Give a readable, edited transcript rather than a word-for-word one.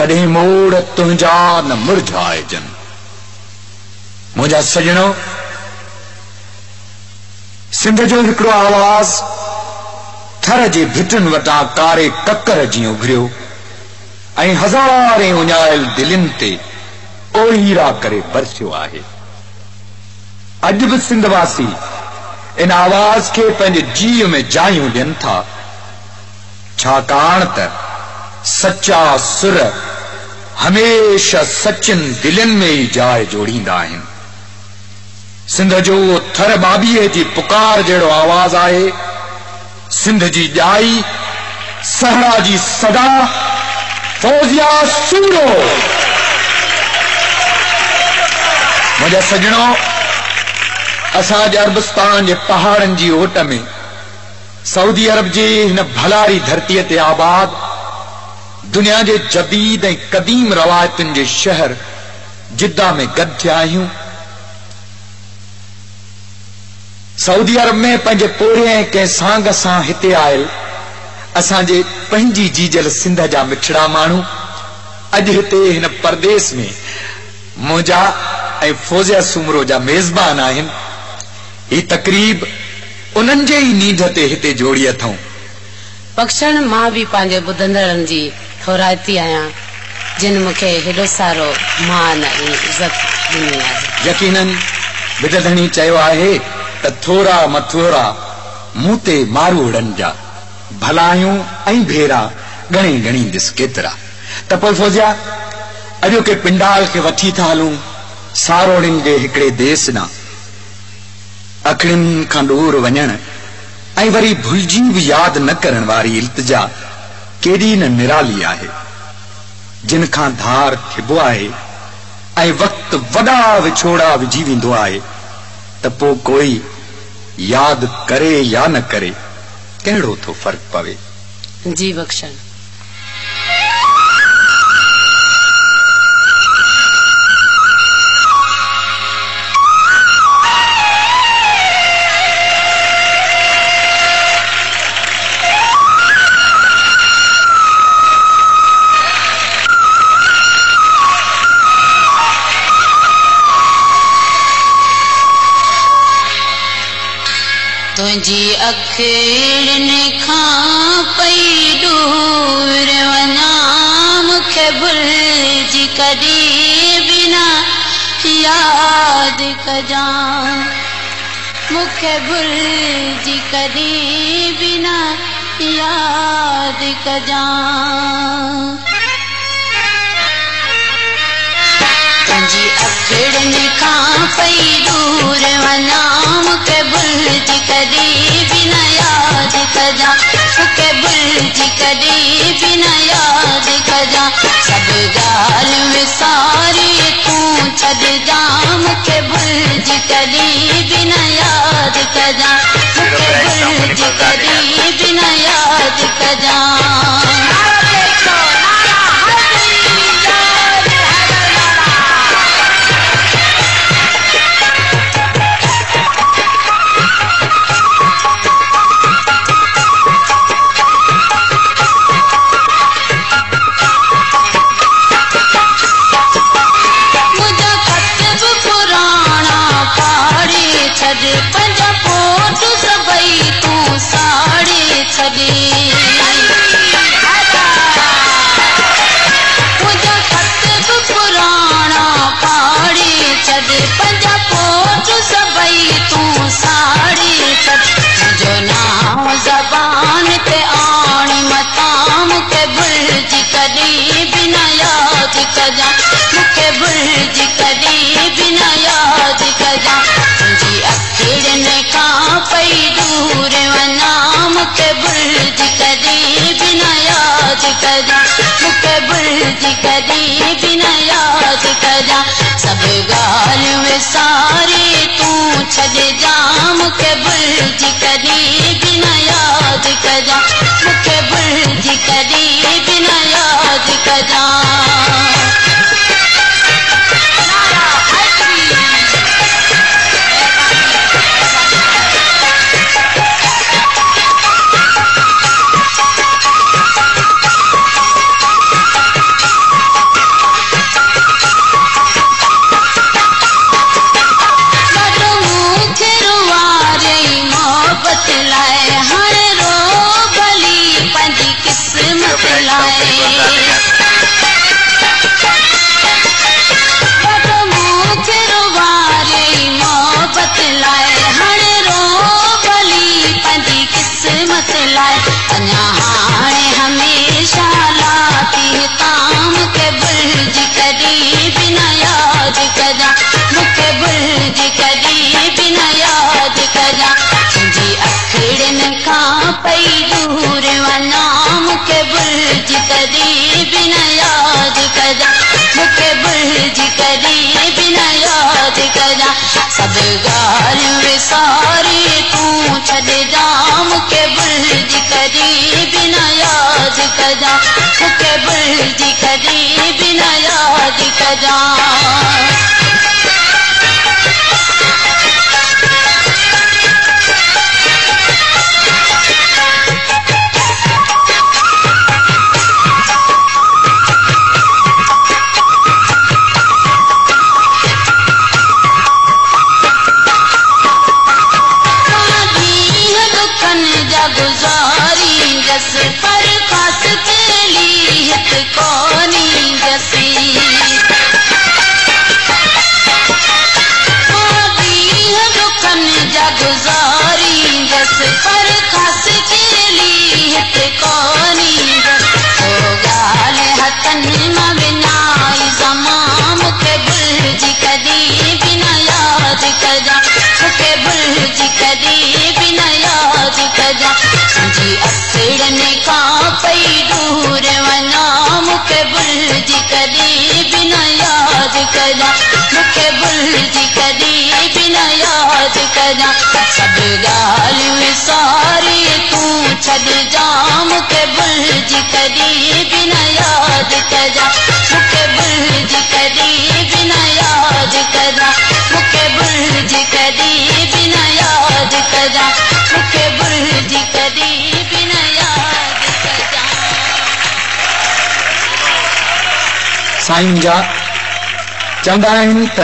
कॾहिं मोड़ तुंहिंजा न मुरझाइजन। मुंहिंजा सजणो, सिंध जो हिकिड़ो आवाज़ थर जे भिटनि वटां कारे ककर जीअं उघरियो ऐं हज़ारे उञायल दिलनि ते ओहीरा करे बरसियो आहे। अॼु बि सिंधवासी इन आवाज़ खे पंहिंजे जीव में जायूं ॾियनि था, छाकाणि त सच्चा सुर हमेशा सचिन दिलनि में ई जाइ जोड़ींदा आहिनि। सिंध जो उहो थर बाबीअ जी पुकार जहिड़ो आवाज़ आहे। सिंध जी ॼाई, सहरा जी सदा, फौजिया सूरो। मुंहिंजा सजणो, असांजे अरबस्तान जे पहाड़नि जी ओट में सऊदी अरब जी हिन भलारी धरतीअ ते आबाद दुनिया जे जदीद ऐं क़दीम रवायतुनि जे शहर जिद्दा में गॾु थिया आहियूं। सऊदी अरब में पंहिंजे पोरे ऐं कंहिं सांग सां हिते आयल असांजे पंहिंजी जीजल सिंध जा मिठड़ा माण्हू अॼु हिते हिन परदेस में मुंहिंजा ऐं फौजिया सूमरो जा मेज़बान आहिनि। ही तकरीब उन्हनि जे ई नींढ ते हिते जोड़ी अथऊं। बख़्शण, मां बि पंहिंजे ॿुधंदड़नि जी थोराइती आहियां जिन मूंखे हेॾो सारो मान ऐं इज़त ॾिनी आहे। यकीनन बिदधणी चयो आहे त थोरा मथोरा मूं ते मारूड़नि जा भलायूं ऐं भेरा घणी घणी ॾिस केतिरा। त पोइ फौजिया, अॼोके पिंडाल खे वठी था हलूं सारोड़िन जे हिकिड़े देस ॾांहुं। अखड़ियुनि खां दूर वञण ऐं वरी भुलिजी बि यादि न करण वारी इल्तिजा केॾी न निराली आहे, जिन खां धार थिबो आहे ऐं वक़्तु वॾा विछोड़ा विझी वेंदो आहे त पोइ कोई यादि करे या न करे कहिड़ो थो फ़र्क़ु पवे। जी बख़्शण। तुझी अखिड़नि खां पई दूर वञा, मूंखे भुलिजी कॾहिं बिना यादि कजां, मूंखे भुलिजी कॾहिं बिना यादि कजां। तुझी अखिड़नि खां पई दूर वञा, मूंखे भुलिजी कॾहिं बिना यादि कजां, मूंखे भुलिजी कॾहिं बिना यादि कजां। सभु ॻाल्हि विसारे तूं छॾिजां, मूंखे भुलिजी कॾहिं बिना यादि कजां, मूंखे भुलिजी कॾहिं बिना यादि कजां। पंहिंजा पोट सभई तूं साड़े छॾे, मुंहिंजा खत बि पुराणा फाड़े छॾे, पंहिंजा पोट सभई तूं साड़े छॾ। मुंहिंजो नाम ज़बान ते आणी मतां, मूंखे भुलिजी कॾहिं बिना यादि कजां, मूंखे भुलिजी कॾहिं बिना यादि कजां। तुंहिंजी अखिड़नि खां पई दूर वञा, मूंखे भुलिजी कॾहिं बिना यादि कजां, मूंखे भुलिजी कॾहिं बिना यादि कजां। सभु ॻाल्हियूं विसारे तूं छॾिजां, मूंखे भुलिजी कॾहिं बिना यादि कजां, मूंखे भुलिजी कॾहिं बिना यादि कजां। मूंखे भुलिजी कॾहिं बि न यादि कजां सभु ॻाल्हियूं विसारे तूं छॾिजां मूंखे भुलिजी कॾहिं बि न यादि कजां मूंखे भुलिजी कॾहिं बि न यादि कजां गुजारी जस पर खास तेली हित कोनी जसी दुखन जा गुजारी जस पर खास तेली हित कोनी ओ गाल हथन मां विनाई ज़मा मूंखे भुलिजी कॾहिं बि न यादि कजां मूंखे भुलिजी कॾहिं बि न यादि कजां जी असड़ने खां पई दूर वञा मूंखे भुलिजी कॾहिं बि न यादि कजां मूंखे भुलिजी कॾहिं बि न यादि कजां सभु ॻाल्हियूं विसारे तूं छॾिजां मूंखे भुलिजी कॾहिं बि न यादि कजां मूंखे भुलिजी कॾहिं बि न यादि कजां मूंखे भुलिजी कॾहिं बि न यादि कजां मूंखे भुलिजी कॾहिं बि न यादि कजां साईं जा चवंदा आहिनि त